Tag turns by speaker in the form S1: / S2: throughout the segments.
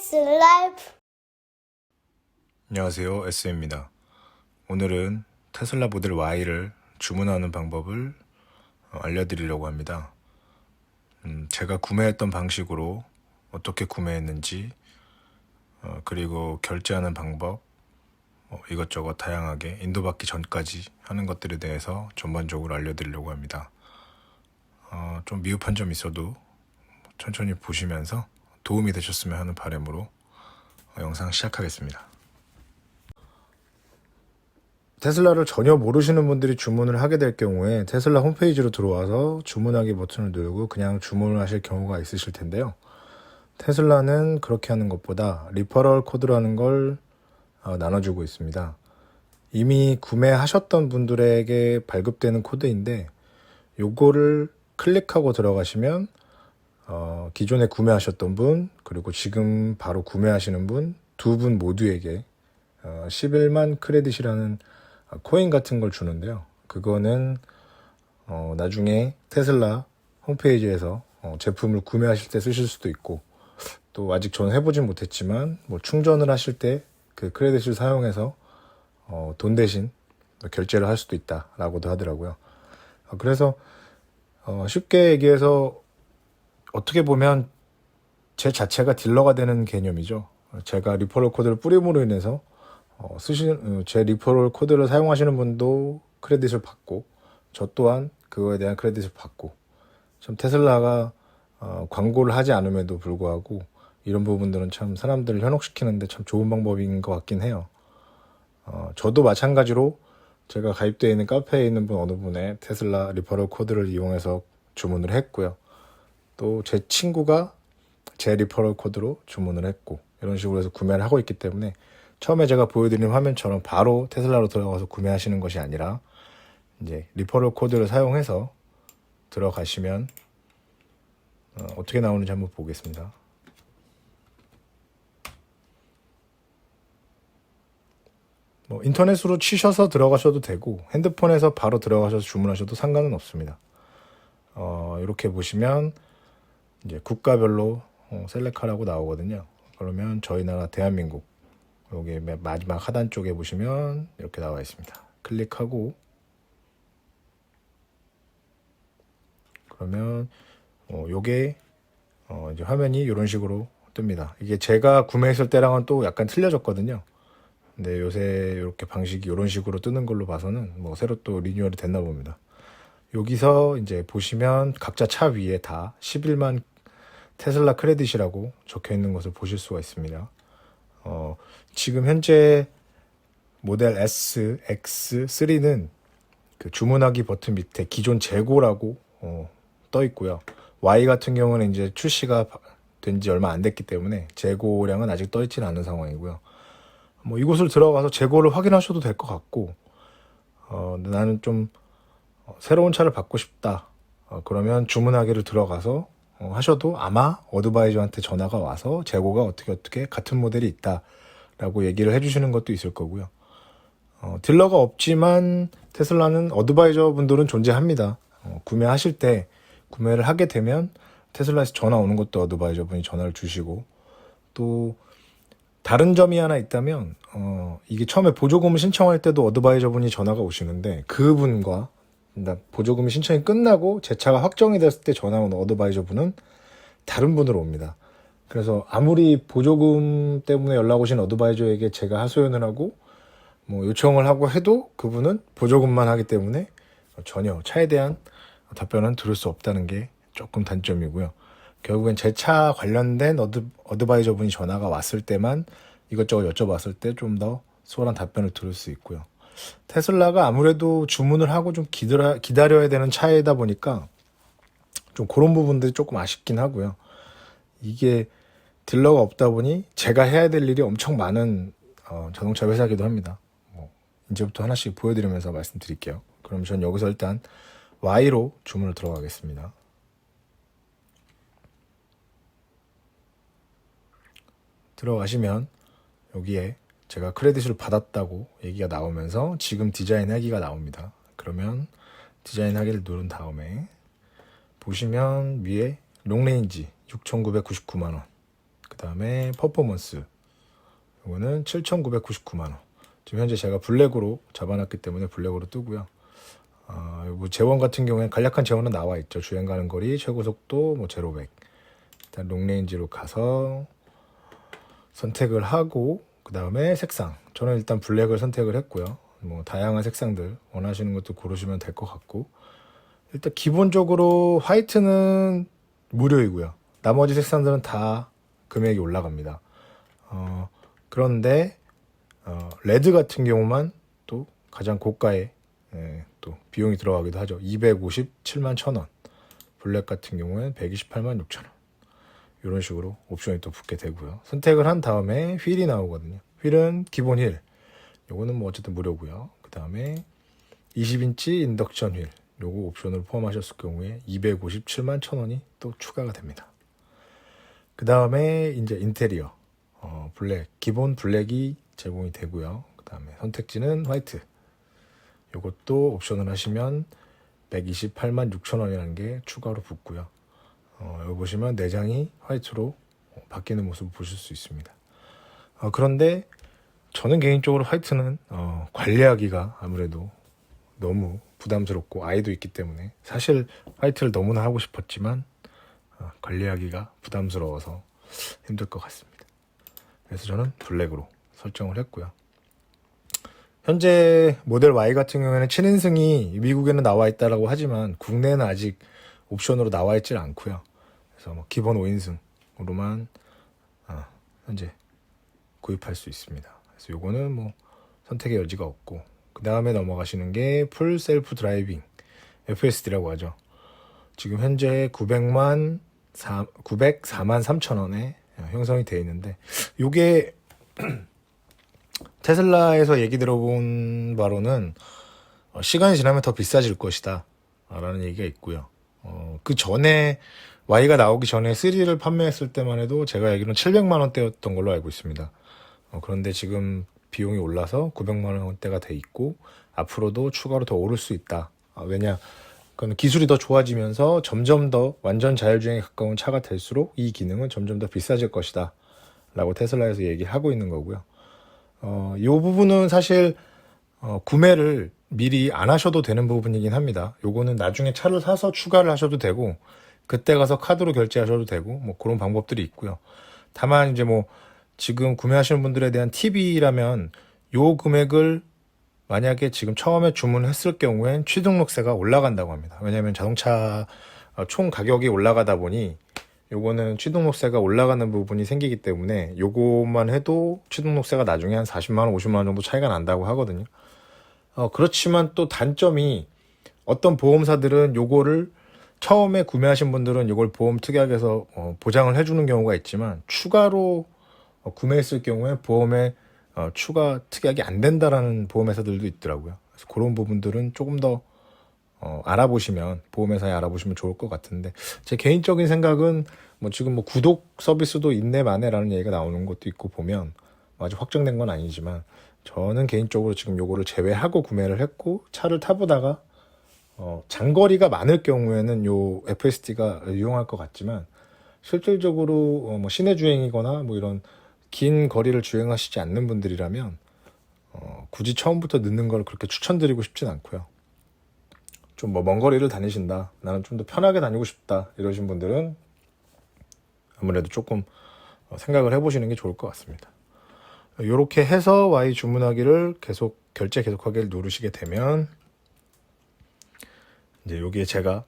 S1: S 라이프.
S2: 안녕하세요, S입니다. 오늘은 테슬라 모델 Y를 주문하는 방법을 알려드리려고 합니다. 제가 구매했던 방식으로 어떻게 구매했는지, 그리고 결제하는 방법, 이것저것 다양하게 인도받기 전까지 하는 것들에 대해서 전반적으로 알려드리려고 합니다. 좀 미흡한 점 있어도 천천히 보시면서 도움이 되셨으면 하는 바람으로 영상 시작하겠습니다. 테슬라를 전혀 모르시는 분들이 주문을 하게 될 경우에 테슬라 홈페이지로 들어와서 주문하기 버튼을 누르고 그냥 주문을 하실 경우가 있으실 텐데요. 테슬라는 그렇게 하는 것보다 리퍼럴 코드라는 걸 나눠주고 있습니다. 이미 구매하셨던 분들에게 발급되는 코드인데 요거를 클릭하고 들어가시면 기존에 구매하셨던 분 그리고 지금 바로 구매하시는 분 두 분 모두에게 11만 크레딧이라는 코인 같은 걸 주는데요. 그거는 나중에 테슬라 홈페이지에서 제품을 구매하실 때 쓰실 수도 있고, 또 아직 저는 해보진 못했지만 뭐 충전을 하실 때 그 크레딧을 사용해서 돈 대신 결제를 할 수도 있다라고도 하더라고요. 그래서 쉽게 얘기해서 어떻게 보면 제 자체가 딜러가 되는 개념이죠. 제가 리퍼럴 코드를 뿌림으로 인해서 제 리퍼럴 코드를 사용하시는 분도 크레딧을 받고 저 또한 그거에 대한 크레딧을 받고, 참 테슬라가 광고를 하지 않음에도 불구하고 이런 부분들은 참 사람들을 현혹시키는데 참 좋은 방법인 것 같긴 해요. 저도 마찬가지로 제가 가입되어 있는 카페에 있는 분 어느 분의 테슬라 리퍼럴 코드를 이용해서 주문을 했고요. 또 제 친구가 제 리퍼럴 코드로 주문을 했고, 이런 식으로 해서 구매를 하고 있기 때문에 처음에 제가 보여드린 화면처럼 바로 테슬라로 들어가서 구매하시는 것이 아니라 이제 리퍼럴 코드를 사용해서 들어가시면 어떻게 나오는지 한번 보겠습니다. 인터넷으로 치셔서 들어가셔도 되고 핸드폰에서 바로 들어가셔서 주문하셔도 상관은 없습니다. 이렇게 보시면 이제 국가별로 셀렉하라고 나오거든요. 그러면 저희 나라 대한민국 여기 마지막 하단 쪽에 보시면 이렇게 나와 있습니다. 클릭하고 그러면 요게 이제 화면이 이런 식으로 뜹니다. 이게 제가 구매했을 때랑은 또 약간 틀려졌거든요. 근데 요새 이렇게 방식이 이런 식으로 뜨는 걸로 봐서는 뭐 새로 또 리뉴얼이 됐나 봅니다. 여기서 이제 보시면 각자 차 위에 다 11만 테슬라 크레딧이라고 적혀 있는 것을 보실 수가 있습니다. 지금 현재 모델 S, X, 3는 그 주문하기 버튼 밑에 기존 재고라고 떠 있고요. Y 같은 경우는 이제 출시가 된 지 얼마 안 됐기 때문에 재고량은 아직 떠 있지는 않은 상황이고요. 이곳을 들어가서 재고를 확인하셔도 될 것 같고, 나는 좀 새로운 차를 받고 싶다. 그러면 주문하기를 들어가서 하셔도 아마 어드바이저한테 전화가 와서 재고가 어떻게 같은 모델이 있다라고 얘기를 해주시는 것도 있을 거고요. 딜러가 없지만 테슬라는 어드바이저 분들은 존재합니다. 구매하실 때 구매를 하게 되면 테슬라에서 전화 오는 것도 어드바이저 분이 전화를 주시고, 또 다른 점이 하나 있다면 이게 처음에 보조금을 신청할 때도 어드바이저 분이 전화가 오시는데 그분과 보조금 신청이 끝나고 제 차가 확정이 됐을 때 전화 오는 어드바이저 분은 다른 분으로 옵니다. 그래서 아무리 보조금 때문에 연락 오신 어드바이저에게 제가 하소연을 하고 요청을 하고 해도 그분은 보조금만 하기 때문에 전혀 차에 대한 답변은 들을 수 없다는 게 조금 단점이고요. 결국엔 제 차 관련된 어드바이저 분이 전화가 왔을 때만 이것저것 여쭤봤을 때 좀 더 수월한 답변을 들을 수 있고요. 테슬라가 아무래도 주문을 하고 좀 기다려야 되는 차이다 보니까 좀 그런 부분들이 조금 아쉽긴 하고요. 이게 딜러가 없다 보니 제가 해야 될 일이 엄청 많은 자동차 회사이기도 합니다. 이제부터 하나씩 보여드리면서 말씀드릴게요. 그럼 전 여기서 일단 Y로 주문을 들어가겠습니다. 들어가시면 여기에 제가 크레딧을 받았다고 얘기가 나오면서 지금 디자인하기가 나옵니다. 그러면 디자인하기를 누른 다음에 보시면 위에 롱레인지 6,999만원, 그 다음에 퍼포먼스. 이거는 7,999만 원. 지금 현재 제가 블랙으로 잡아놨기 때문에 블랙으로 뜨고요. 뭐 재원 같은 경우에는 간략한 재원은 나와 있죠. 주행 가는 거리, 최고 속도, 뭐 제로 100. 일단 롱레인지로 가서 선택을 하고 그 다음에 색상. 저는 일단 블랙을 선택을 했고요. 뭐 다양한 색상들 원하시는 것도 고르시면 될 것 같고, 일단 기본적으로 화이트는 무료이고요. 나머지 색상들은 다 금액이 올라갑니다. 그런데 레드 같은 경우만 또 가장 고가의 또 비용이 들어가기도 하죠. 257만 1,000원. 블랙 같은 경우에는 128만 6,000원. 이런 식으로 옵션이 또 붙게 되고요. 선택을 한 다음에 휠이 나오거든요. 휠은 기본 휠. 요거는 뭐 어쨌든 무료고요. 그 다음에 20인치 인덕션 휠. 요거 옵션을 포함하셨을 경우에 257만 1,000원이 또 추가가 됩니다. 그 다음에 이제 인테리어. 블랙. 기본 블랙이 제공이 되고요. 그 다음에 선택지는 화이트. 요것도 옵션을 하시면 128만 6,000원이라는 게 추가로 붙고요. 여기 보시면 내장이 화이트로 바뀌는 모습을 보실 수 있습니다. 그런데 저는 개인적으로 화이트는 관리하기가 아무래도 너무 부담스럽고 아이도 있기 때문에 사실 화이트를 너무나 하고 싶었지만 관리하기가 부담스러워서 힘들 것 같습니다. 그래서 저는 블랙으로 설정을 했고요. 현재 모델 Y 같은 경우에는 7인승이 미국에는 나와 있다라고 하지만 국내에는 아직 옵션으로 나와 있질 않고요. 그래서 뭐 기본 5인승으로만 현재 구입할 수 있습니다. 그래서 요거는 뭐 선택의 여지가 없고, 그 다음에 넘어가시는 게 풀 셀프 드라이빙 FSD라고 하죠. 지금 현재 904만 3,000원에 형성이 되어 있는데, 요게 테슬라에서 얘기 들어본 바로는 시간이 지나면 더 비싸질 것이다 라는 얘기가 있고요. 그 전에 Y가 나오기 전에 3를 판매했을 때만 해도 제가 알기로는 700만 원대였던 걸로 알고 있습니다. 그런데 지금 비용이 올라서 900만 원대가 돼 있고 앞으로도 추가로 더 오를 수 있다. 왜냐? 그건 기술이 더 좋아지면서 점점 더 완전 자율주행에 가까운 차가 될수록 이 기능은 점점 더 비싸질 것이다 라고 테슬라에서 얘기하고 있는 거고요. 이 부분은 사실 구매를 미리 안 하셔도 되는 부분이긴 합니다. 요거는 나중에 차를 사서 추가를 하셔도 되고 그때 가서 카드로 결제하셔도 되고 뭐 그런 방법들이 있고요. 다만 이제 뭐 지금 구매하시는 분들에 대한 팁이라면 요 금액을 만약에 지금 처음에 주문했을 경우엔 취등록세가 올라간다고 합니다. 왜냐하면 자동차 총 가격이 올라가다 보니 요거는 취등록세가 올라가는 부분이 생기기 때문에 요것만 해도 취등록세가 나중에 한 40만 원, 50만 원 정도 차이가 난다고 하거든요. 그렇지만 또 단점이 어떤 보험사들은 요거를 처음에 구매하신 분들은 이걸 보험 특약에서 보장을 해주는 경우가 있지만 추가로 구매했을 경우에 보험에 추가 특약이 안 된다라는 보험회사들도 있더라고요. 그래서 그런 부분들은 조금 더 알아보시면 보험회사에 알아보시면 좋을 것 같은데, 제 개인적인 생각은 뭐 지금 뭐 구독 서비스도 있네 마네라는 얘기가 나오는 것도 있고 보면 아직 확정된 건 아니지만 저는 개인적으로 지금 요거를 제외하고 구매를 했고 차를 타보다가 장거리가 많을 경우에는 요 FSD가 유용할 것 같지만 실질적으로 뭐 시내 주행이거나 뭐 이런 긴 거리를 주행하시지 않는 분들이라면 굳이 처음부터 넣는 걸 그렇게 추천드리고 싶진 않고요. 좀 뭐 먼 거리를 다니신다, 나는 좀 더 편하게 다니고 싶다 이러신 분들은 아무래도 조금 생각을 해보시는 게 좋을 것 같습니다. 이렇게 해서 Y 주문하기를 결제 계속하기를 누르시게 되면 이제 여기에 제가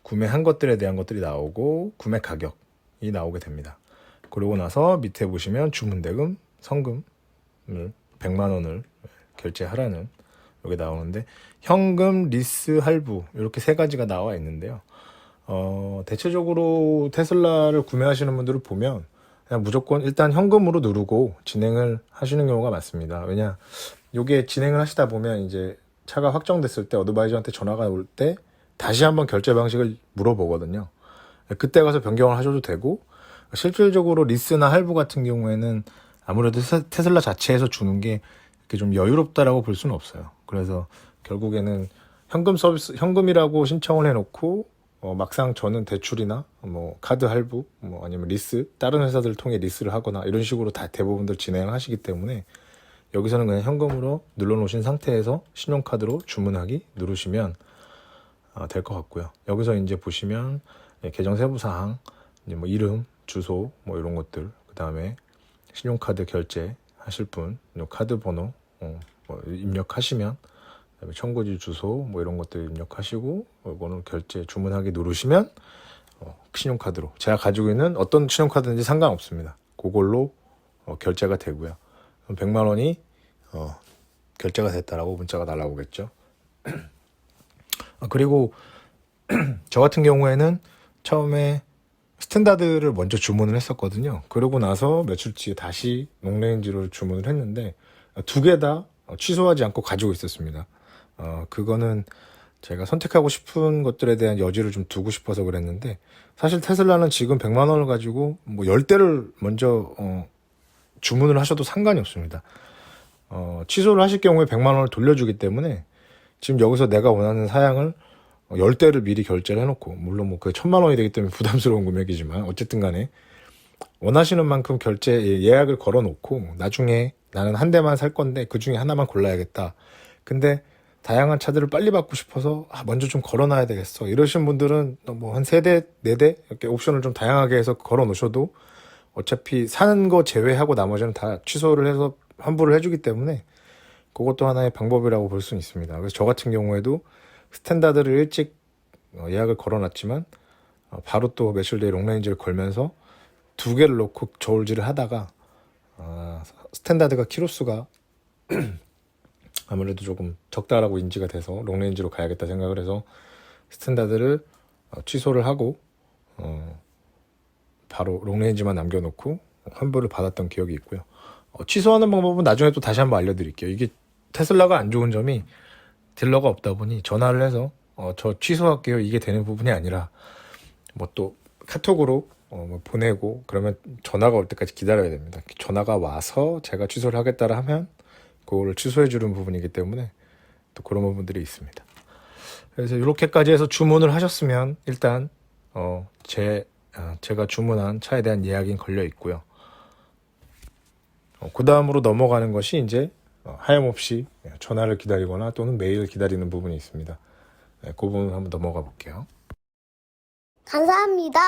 S2: 구매한 것들에 대한 것들이 나오고 구매 가격이 나오게 됩니다. 그러고 나서 밑에 보시면 주문대금, 성금을 100만 원을 결제하라는 여기 나오는데, 현금, 리스, 할부 이렇게 세 가지가 나와 있는데요. 대체적으로 테슬라를 구매하시는 분들을 보면 그냥 무조건 일단 현금으로 누르고 진행을 하시는 경우가 많습니다. 왜냐, 요게 진행을 하시다 보면 이제 차가 확정됐을 때 어드바이저한테 전화가 올 때 다시 한번 결제 방식을 물어보거든요. 그때 가서 변경을 하셔도 되고, 실질적으로 리스나 할부 같은 경우에는 아무래도 테슬라 자체에서 주는 게 이렇게 좀 여유롭다라고 볼 수는 없어요. 그래서 결국에는 현금 서비스, 현금이라고 신청을 해놓고 막상 저는 대출이나 뭐 카드 할부 뭐 아니면 리스 다른 회사들을 통해 리스를 하거나 이런 식으로 다 대부분들 진행을 하시기 때문에 여기서는 그냥 현금으로 눌러놓으신 상태에서 신용카드로 주문하기 누르시면 될 것 같고요. 여기서 이제 보시면 계정 세부사항, 이제 뭐 이름, 주소 뭐 이런 것들, 그 다음에 신용카드 결제 하실 분 카드 번호 뭐 입력하시면, 그다음에 청구지 주소 뭐 이런 것들 입력하시고 이거는 결제 주문하기 누르시면 신용카드로 제가 가지고 있는 어떤 신용카드인지 상관없습니다. 그걸로 결제가 되고요. 그럼 100만 원이 결제가 됐다라고 문자가 날라오겠죠. 그리고 저 같은 경우에는 처음에 스탠다드를 먼저 주문을 했었거든요. 그러고 나서 며칠 뒤에 다시 롱레인지를 주문을 했는데 두 개 다 취소하지 않고 가지고 있었습니다. 그거는 제가 선택하고 싶은 것들에 대한 여지를 좀 두고 싶어서 그랬는데, 사실 테슬라는 지금 100만 원을 가지고 뭐 10대를 먼저 주문을 하셔도 상관이 없습니다. 취소를 하실 경우에 100만 원을 돌려주기 때문에 지금 여기서 내가 원하는 사양을 10대를 미리 결제를 해놓고, 물론 뭐 그게 1000만 원이 되기 때문에 부담스러운 금액이지만 어쨌든 간에 원하시는 만큼 결제 예약을 걸어놓고 나중에 나는 한 대만 살 건데 그 중에 하나만 골라야겠다. 근데 다양한 차들을 빨리 받고 싶어서 먼저 좀 걸어놔야 되겠어. 이러신 분들은 뭐 한 3대, 4대 이렇게 옵션을 좀 다양하게 해서 걸어 놓으셔도 어차피 사는 거 제외하고 나머지는 다 취소를 해서 환불을 해주기 때문에 그것도 하나의 방법이라고 볼 수는 있습니다. 그래서 저 같은 경우에도 스탠다드를 일찍 예약을 걸어놨지만 바로 또 며칠 뒤에 롱레인지를 걸면서 두 개를 놓고 저울질을 하다가 스탠다드가 키로수가 아무래도 조금 적다라고 인지가 돼서 롱레인지로 가야겠다 생각을 해서 스탠다드를 취소를 하고 바로 롱레인지만 남겨놓고 환불을 받았던 기억이 있고요. 취소하는 방법은 나중에 또 다시 한번 알려드릴게요. 이게 테슬라가 안 좋은 점이 딜러가 없다 보니 전화를 해서 저 취소할게요 이게 되는 부분이 아니라 뭐 또 카톡으로 뭐 보내고 그러면 전화가 올 때까지 기다려야 됩니다. 전화가 와서 제가 취소를 하겠다라 하면 그거를 취소해 주는 부분이기 때문에 또 그런 부분들이 있습니다. 그래서 이렇게까지 해서 주문을 하셨으면 일단 제가 주문한 차에 대한 예약이 걸려 있고요. 그 다음으로 넘어가는 것이 이제 하염없이 전화를 기다리거나 또는 메일을 기다리는 부분이 있습니다. 그 부분 한번 넘어가 볼게요.
S1: 감사합니다.